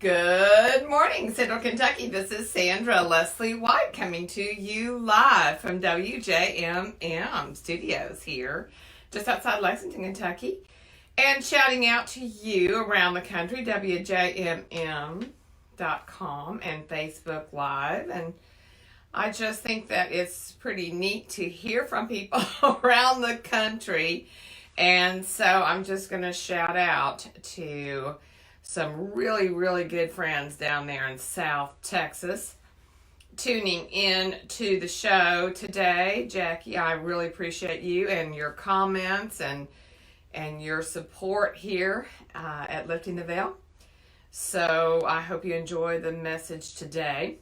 Good morning, Central Kentucky. This is Sandra Leslie White coming to you live from WJMM Studios here, just outside Lexington, Kentucky, and shouting out to you around the country, WJMM.com and Facebook Live. And I just think that it's pretty neat to hear from people around the country. And so I'm just going to shout out to some really, really good friends down there in South Texas tuning in to the show today. Jackie, I really appreciate you and your comments and your support here at Lifting the Veil. So I hope you enjoy the message today.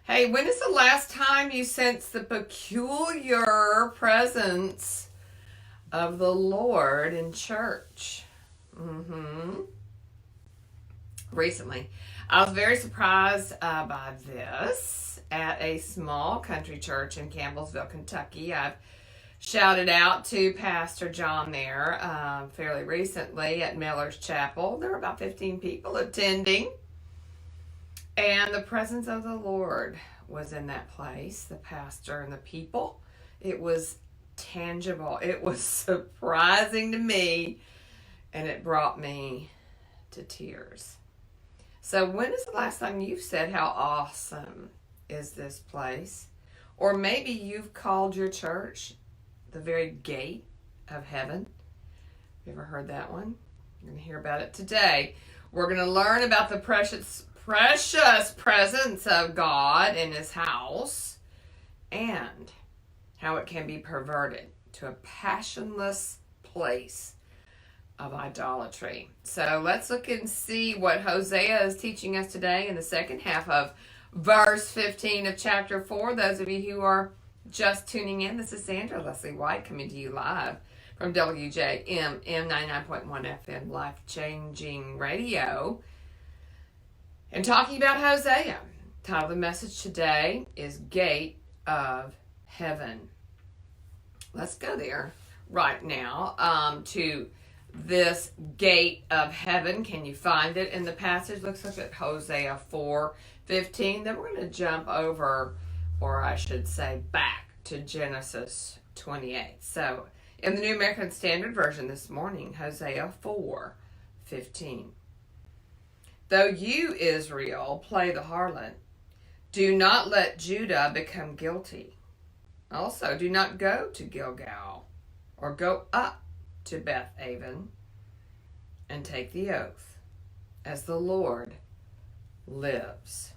Hey, when is the last time you sensed the peculiar presence of the Lord in church? Recently, I was very surprised by this at a small country church in Campbellsville, Kentucky. I've shouted out to Pastor John there fairly recently at Miller's Chapel. There were about 15 people attending, and the presence of the Lord was in that place, the pastor and the people. It was tangible. It was surprising to me, and it brought me to tears. So when is the last time you've said, how awesome is this place? Or maybe you've called your church the very gate of heaven. You ever heard that one? You're going to hear about it today. We're going to learn about the precious presence of God in His house and how it can be perverted to a passionless place of idolatry. So let's look and see what Hosea is teaching us today in the second half of verse 15 of chapter 4. Those of you who are just tuning in, this is Sandra Leslie White coming to you live from WJMM 99.1 FM life-changing radio and talking about Hosea. The title of the message today is Gate of Heaven. Let's go there right now to this gate of heaven. Can you find it in the passage? Let's look at Hosea 4:15. Then we're going to jump over, or I should say back, to Genesis 28. So in the New American Standard Version this morning, Hosea 4:15. Though you, Israel, play the harlot, do not let Judah become guilty. Also, do not go to Gilgal or go up to Beth Aven and take the oath as the Lord lives.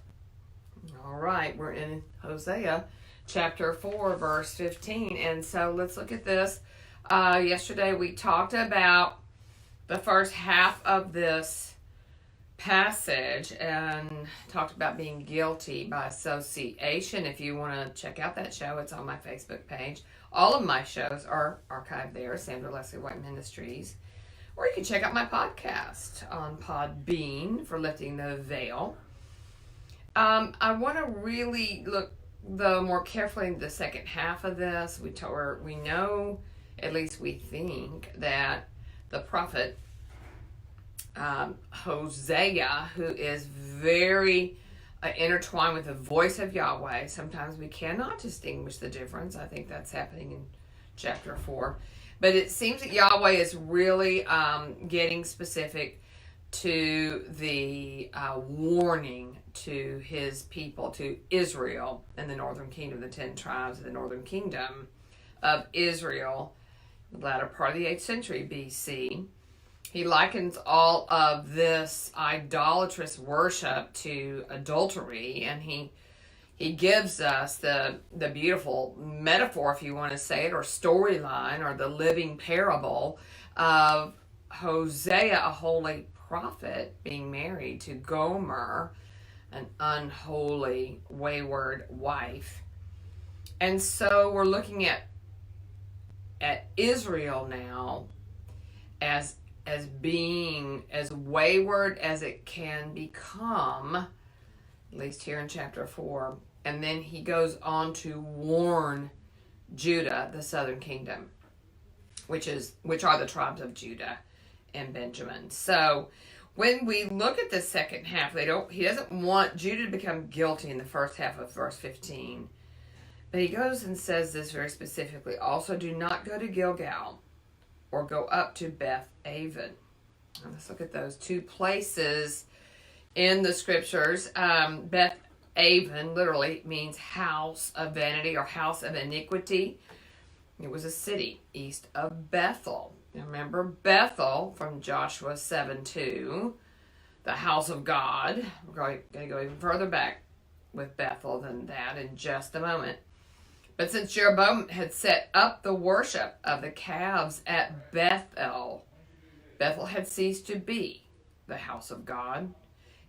All right, we're in Hosea chapter 4 verse 15, and so let's look at this. Yesterday we talked about the first half of this passage and talked about being guilty by association. If you want to check out that show, it's on my Facebook page. All of my shows are archived there, Sandra Leslie White Ministries. Or you can check out my podcast on Podbean for Lifting the Veil. I want to really look, though, more carefully into the second half of this. We know, at least we think, that the prophet Hosea, who is very intertwined with the voice of Yahweh. Sometimes we cannot distinguish the difference. I think that's happening in chapter 4. But it seems that Yahweh is really getting specific to the warning to His people, to Israel and the northern kingdom, the 10 tribes of the northern kingdom of Israel, the latter part of the 8th century BC. He likens all of this idolatrous worship to adultery, and he gives us the beautiful metaphor, if you want to say it, or storyline, or the living parable of Hosea, a holy prophet, being married to Gomer, an unholy, wayward wife. And so we're looking at Israel now as being as wayward as it can become, at least here in chapter 4. And then he goes on to warn Judah, the southern kingdom, which are the tribes of Judah and Benjamin. So when we look at the second half, he doesn't want Judah to become guilty in the first half of verse 15. But he goes and says this very specifically. Also, do not go to Gilgal or go up to Beth Aven. Now, let's look at those two places in the scriptures. Beth Aven literally means house of vanity or house of iniquity. It was a city east of Bethel. Now remember Bethel from Joshua 7:2, the house of God. We're going to go even further back with Bethel than that in just a moment. But since Jeroboam had set up the worship of the calves at Bethel, Bethel had ceased to be the house of God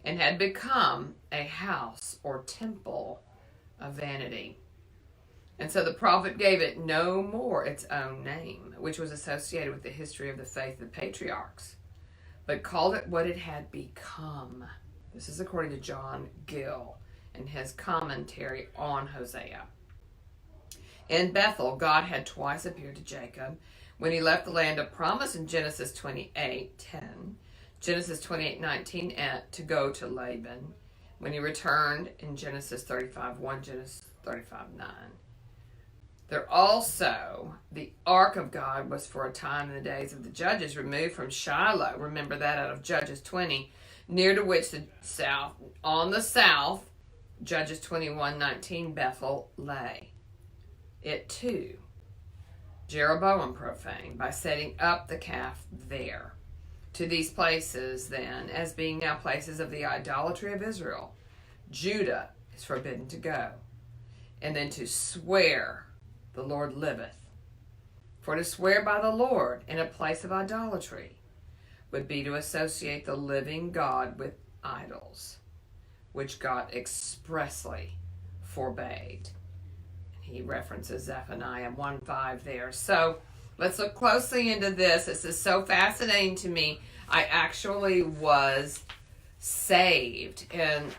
and had become a house or temple of vanity. And so the prophet gave it no more its own name, which was associated with the history of the faith of the patriarchs, but called it what it had become. This is according to John Gill in his commentary on Hosea. In Bethel, God had twice appeared to Jacob when he left the land of promise in Genesis 28:10, Genesis 28:19 to go to Laban, when he returned in Genesis 35:1, Genesis 35:9. There also, the ark of God was for a time in the days of the judges removed from Shiloh. Remember that out of Judges 20, near to which on the south, Judges 21:19, Bethel lay. It too, Jeroboam profaned by setting up the calf there. To these places, then, as being now places of the idolatry of Israel, Judah is forbidden to go, and then to swear, the Lord liveth. For to swear by the Lord in a place of idolatry would be to associate the living God with idols, which God expressly forbade. He references Zephaniah 1:5 there. So let's look closely into this. This is so fascinating to me. I actually was saved in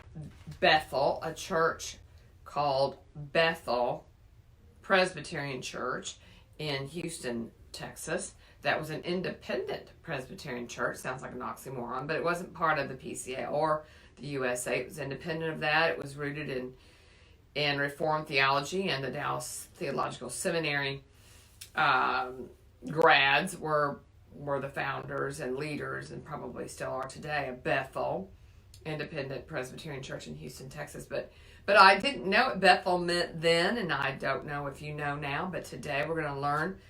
Bethel, a church called Bethel Presbyterian Church in Houston, Texas. That was an independent Presbyterian church. Sounds like an oxymoron, but it wasn't part of the PCA or the USA. It was independent of that. It was rooted in Reformed theology, and the Dallas Theological Seminary grads were the founders and leaders, and probably still are today, of Bethel, independent Presbyterian church in Houston, Texas. But I didn't know what Bethel meant then, and I don't know if you know now, but today we're going to learn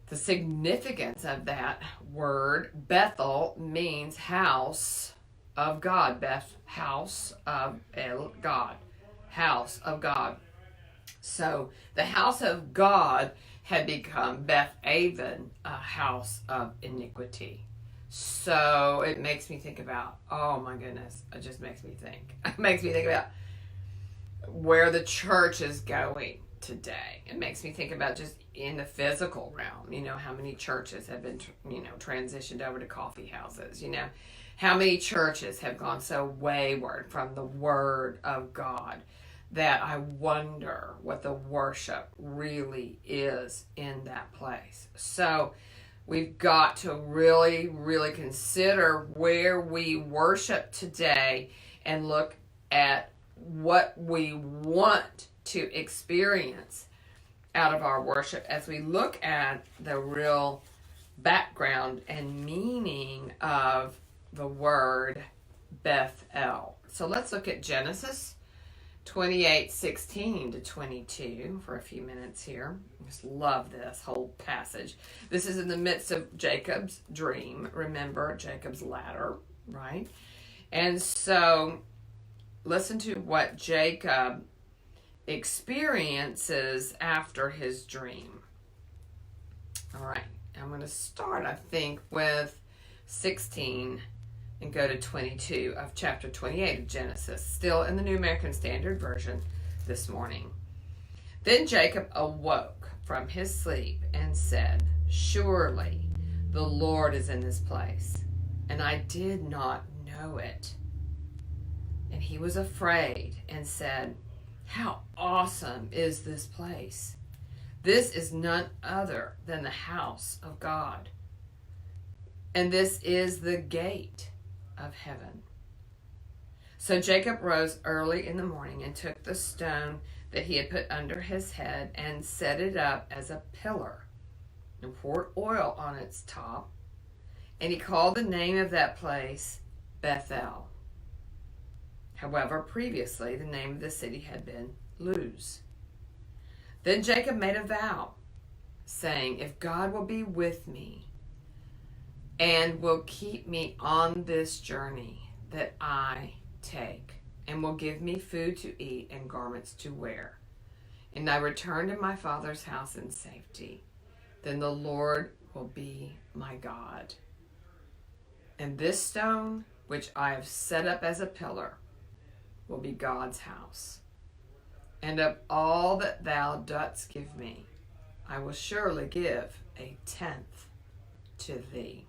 the significance of that word. Bethel means house of God. Beth, house of El God. House of God. So the house of God had become Beth Aven, a house of iniquity. So it makes me think about, oh my goodness, it just makes me think. It makes me think about where the church is going today. It makes me think about just in the physical realm, how many churches have been, transitioned over to coffee houses, how many churches have gone so wayward from the Word of God that I wonder what the worship really is in that place. So we've got to really, really consider where we worship today and look at what we want to experience out of our worship as we look at the real background and meaning of the word Bethel. So let's look at Genesis 28:16 to 22 for a few minutes here. I just love this whole passage. This is in the midst of Jacob's dream. Remember, Jacob's ladder, right? And so listen to what Jacob experiences after his dream. All right, I'm going to start, I think, with 16 and go to 22 of chapter 28 of Genesis, still in the New American Standard Version this morning. Then Jacob awoke from his sleep and said, "Surely the Lord is in this place, and I did not know it." And he was afraid and said, "How awesome is this place! This is none other than the house of God. And this is the gate of heaven. So Jacob rose early in the morning and took the stone that he had put under his head and set it up as a pillar and poured oil on its top. And he called the name of that place Bethel. However, previously the name of the city had been Luz. Then Jacob made a vow, saying, if God will be with me and will keep me on this journey that I take, and will give me food to eat and garments to wear, and I return to my father's house in safety, then the Lord will be my God. And this stone, which I have set up as a pillar, will be God's house. And of all that thou dost give me, I will surely give 1/10 to thee.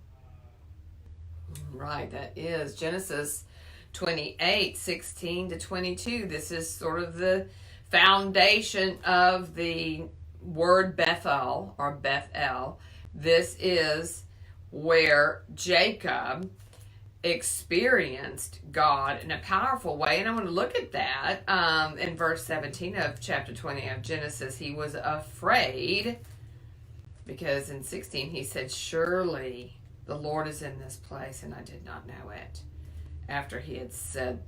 Right, that is Genesis 28:16-22. This is sort of the foundation of the word Bethel or Bethel. This is where Jacob experienced God in a powerful way. And I want to look at that in verse 17 of chapter 20 of Genesis. He was afraid because in 16 he said, surely the Lord is in this place, and I did not know it. After he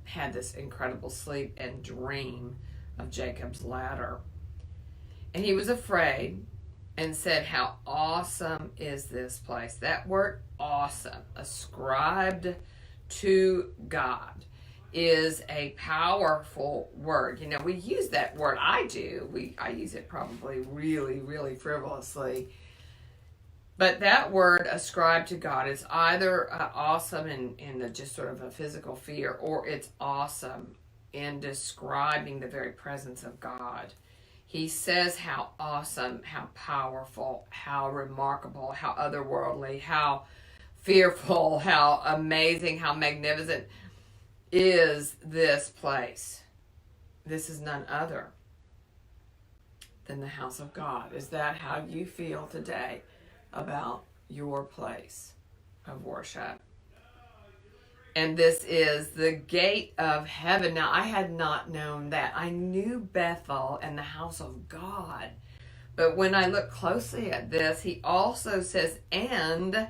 had this incredible sleep and dream of Jacob's ladder. And he was afraid and said, how awesome is this place? That word awesome, ascribed to God, is a powerful word. You know, we use that word. I use it probably really, really frivolously. But that word ascribed to God is either awesome in the just sort of a physical fear, or it's awesome in describing the very presence of God. He says how awesome, how powerful, how remarkable, how otherworldly, how fearful, how amazing, how magnificent is this place. This is none other than the house of God. Is that how you feel today about your place of worship? And this is the gate of heaven. Now, I had not known that. I knew Bethel and the house of God. But when I look closely at this, he also says, and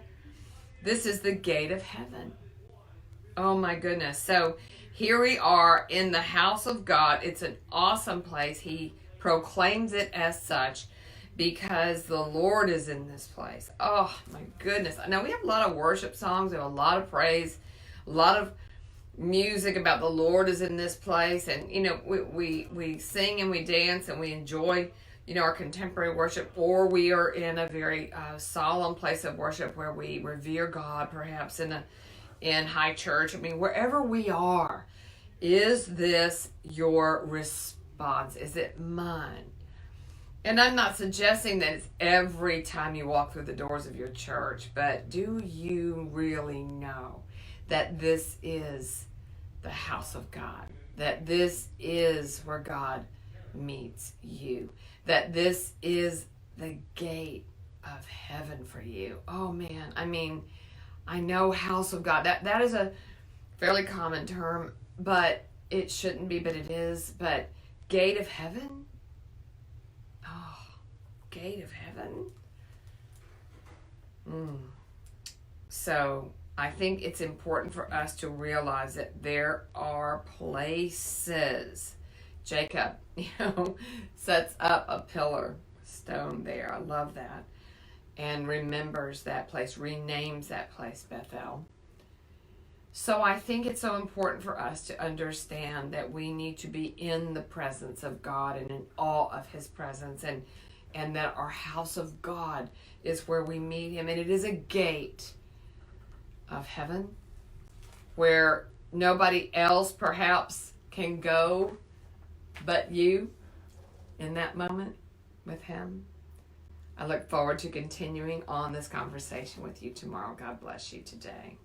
this is the gate of heaven. Oh my goodness. So here we are in the house of God. It's an awesome place. He proclaims it as such because the Lord is in this place. Oh my goodness. Now we have a lot of worship songs. We have a lot of praise, a lot of music about the Lord is in this place. And, you know, we sing and we dance and we enjoy, you know, our contemporary worship, or we are in a very solemn place of worship where we revere God, perhaps in high church. I mean, wherever we are, is this your response? Is it mine? And I'm not suggesting that it's every time you walk through the doors of your church, but do you really know that this is the house of God? That this is where God meets you? That this is the gate of heaven for you? Oh man, I mean, I know house of God. That is a fairly common term, but it shouldn't be, but it is. But gate of heaven? Oh, gate of heaven? So I think it's important for us to realize that there are places. Jacob, sets up a pillar stone there. I love that. And remembers that place, renames that place Bethel. So I think it's so important for us to understand that we need to be in the presence of God and in awe of his presence, and that our house of God is where we meet him. And it is a gate of heaven where nobody else perhaps can go but you in that moment with him. I look forward to continuing on this conversation with you tomorrow. God bless you today.